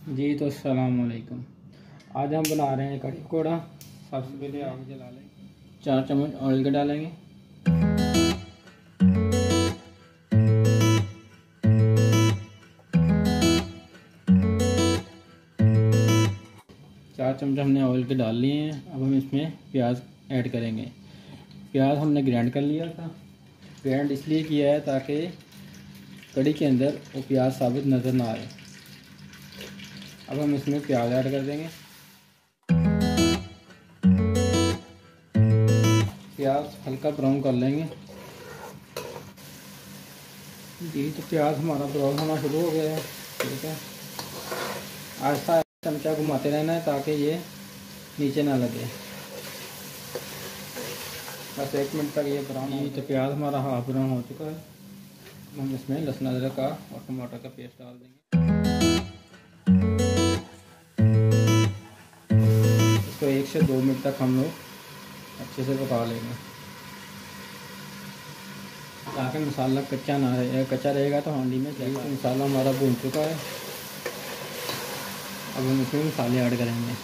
जी तो अस्सलाम वालेकुम। आज हम बना रहे हैं कड़ी पकौड़ा। सबसे पहले आग जला लेंगे, 4 चम्मच ऑयल के डालेंगे। चार चम्मच हमने ऑयल के डाल लिए हैं। अब हम इसमें प्याज ऐड करेंगे। प्याज हमने ग्राइंड कर लिया था। ग्राइंड इसलिए किया है ताकि कड़ी के अंदर वो प्याज साबित नज़र ना आए। अब हम इसमें प्याज ऐड कर देंगे। प्याज हल्का ब्राउन कर लेंगे। जी तो प्याज हमारा ब्राउन होना शुरू हो गया है। ठीक है, आहिस्ता चमचा घुमाते रहना है ताकि ये नीचे ना लगे। बस 1 मिनट तक ये ब्राउन हो। तो प्याज हमारा हाफ ब्राउन हो चुका है। हम इसमें लहसुन अदरक का और टमाटर का पेस्ट डाल देंगे। इसको 1 से 2 मिनट तक हम लोग अच्छे से पका लेंगे ताकि मसाला कच्चा ना रहे। कच्चा रहेगा तो हांडी में जाएगा। तो मसाला हमारा भून चुका है। अब हम इसमें मसाले ऐड करेंगे।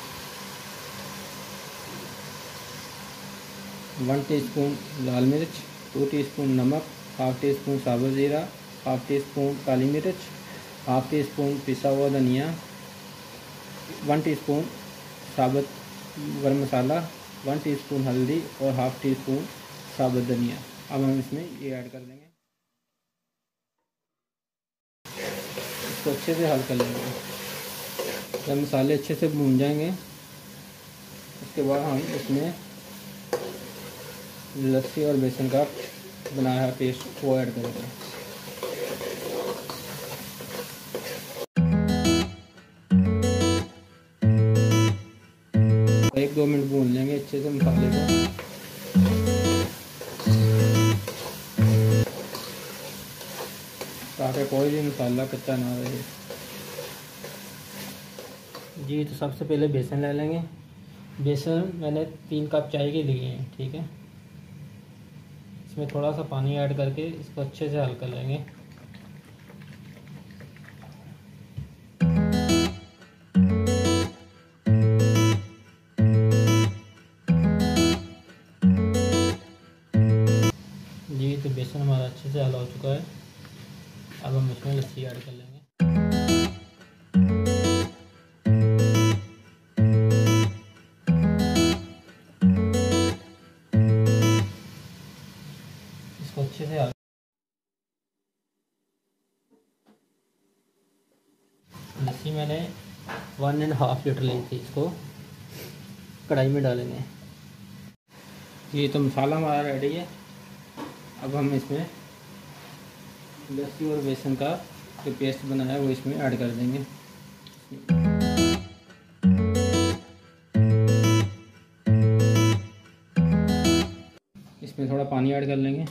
1 टीस्पून लाल मिर्च, 2 टीस्पून नमक, हाफ टी स्पून साबुत ज़ीरा, हाफ टी स्पून काली मिर्च, हाफ टी स्पून पिसा हुआ धनिया, 1 टीस्पून साबुत गरम मसाला, 1 टीस्पून हल्दी और हाफ टी स्पून साबुत धनिया। अब हम इसमें ये ऐड कर देंगे। इसको अच्छे से हल कर लेंगे। जब मसाले अच्छे से भून जाएंगे उसके बाद हम इसमें लस्सी और बेसन का बनाया हुआ पेस्ट वो ऐड करेंगे। 1-2 मिनट भून लेंगे अच्छे से मसाले को। ताकि कोई भी मसाला कच्चा ना रहे। जी तो सबसे पहले बेसन ले लेंगे। बेसन मैंने 3 कप चाय के लिए हैं। ठीक है, इसमें थोड़ा सा पानी ऐड करके इसको अच्छे से हल कर लेंगे। जी तो बेसन हमारा अच्छे से हल हो चुका है। अब हम इसमें लस्सी ऐड कर लेंगे। इसको अच्छे से लस्सी मैंने 1.5 लीटर ली थी। इसको कढ़ाई में डालेंगे। ये तो मसाला हमारा रेडी है। अब हम इसमें लस्सी और बेसन का जो पेस्ट बनाया है वो इसमें ऐड कर देंगे। इसमें थोड़ा पानी ऐड कर लेंगे।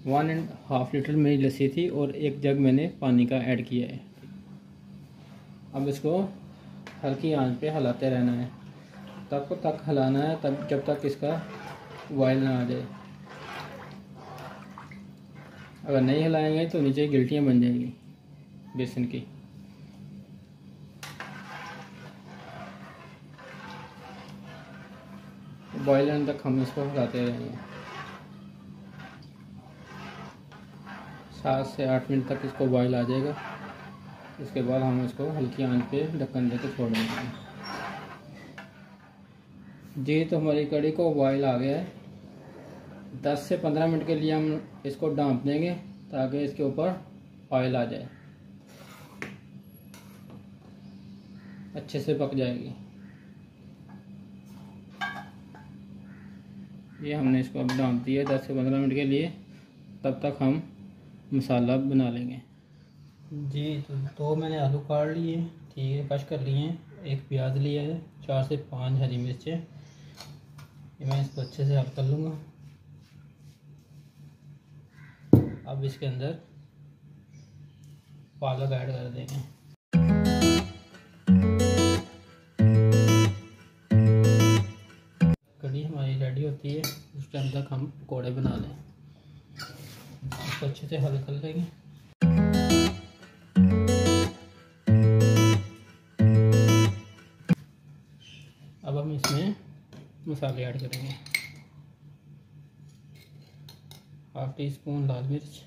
वन एंड हाफ लीटर मेरी लस्सी थी और 1 जग मैंने पानी का ऐड किया है। अब इसको हल्की आंच पे हिलाते रहना है। तब तक हिलाना है तब जब तक इसका बॉयल ना आ जाए। अगर नहीं हिलाएंगे तो नीचे गिल्टियाँ बन जाएंगी बेसन की। बॉयल आने तक हम इसको हिलाते रहेंगे। 7 से 8 मिनट तक इसको बॉयल आ जाएगा। इसके बाद हम इसको हल्की आंच पे ढक्कन देकर छोड़ देंगे। जी तो हमारी कड़ी को बॉयल आ गया है। 10 से 15 मिनट के लिए हम इसको ढाँप देंगे ताकि इसके ऊपर ऑयल आ जाए, अच्छे से पक जाएगी। ये हमने इसको अब ढाँप दिया 10 से 15 मिनट के लिए। तब तक हम मसाला बना लेंगे। जी तो 2 मैंने आलू काट लिए, ठीक है, कश कर लिए हैं। 1 प्याज लिया है, 4 से 5 हरी मिर्चें। ये मैं इसको अच्छे से हल कर लूँगा। अब इसके अंदर पालक ऐड कर देंगे। कड़ी हमारी रेडी होती है, उस टाइम तक हम पकौड़े बना लें। इसको अच्छे से हल कर लेंगे। अब हम इसमें मसाले ऐड करेंगे। हाफ टी स्पून लाल मिर्च,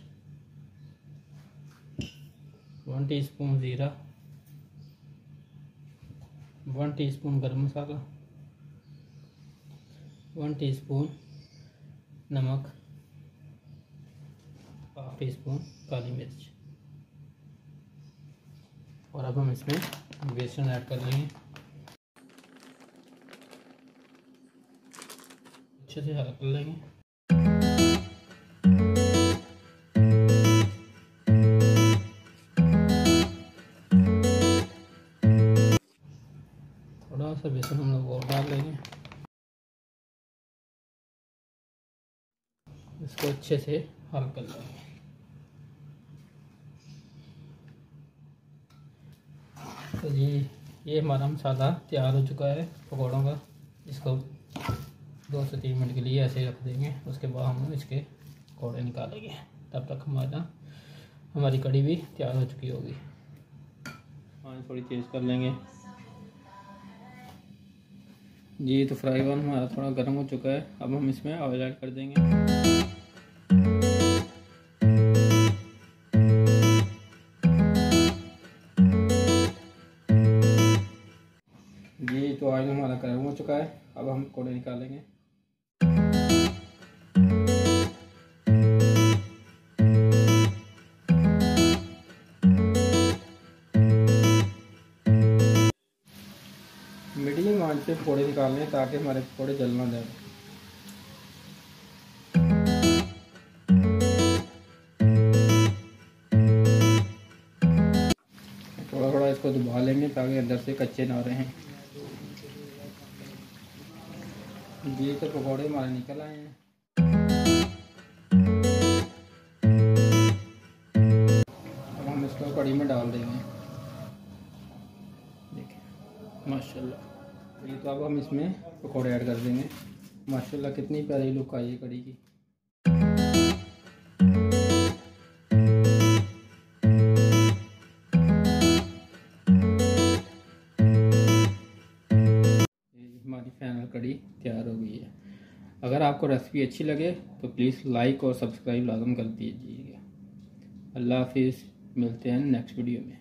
1 टीस्पून ज़ीरा, 1 टीस्पून गरम मसाला, 1 टीस्पून नमक, हाफ टी स्पून काली मिर्च। और अब हम इसमें बेसन ऐड कर लेंगे। अच्छे से हल कर लेंगे। थोड़ा सा बेसन हम लोग और डाल लेंगे। इसको अच्छे से हल कर लेंगे। तो ये हमारा मसाला तैयार हो चुका है पकौड़ों का। इसको 2 से 3 मिनट के लिए ऐसे ही रख देंगे। उसके बाद हम इसके पकौड़े निकालेंगे। तब तक हमारी कढ़ी भी तैयार हो चुकी होगी। पानी थोड़ी तेज़ कर लेंगे जी। तो फ्राई पैन हमारा थोड़ा गर्म हो चुका है। अब हम इसमें ऑयल ऐड कर देंगे। जी तो ऑयल हमारा गर्म हो चुका है। अब हम पकौड़े निकालेंगे। मीडियम आंच पे पकौड़े निकालने ताकि हमारे पकौड़े जल ना जाए। थोड़ा थोड़ा इसको दबा लेंगे ताकि अंदर से कच्चे ना रहें। जी तो पकौड़े हमारे निकल आए हैं। अब हम इसको कढ़ी में डाल देंगे। देखिए माशाल्लाह। ये तो अब हम इसमें पकौड़े ऐड कर देंगे। माशाल्लाह कितनी प्यारी लुक आई है कढ़ी की। हमारी फाइनल कढ़ी तैयार हो गई है। अगर आपको रेसिपी अच्छी लगे तो प्लीज़ लाइक और सब्सक्राइब लाजम कर दीजिएगा। अल्लाह हाफिज़। मिलते हैं नेक्स्ट वीडियो में।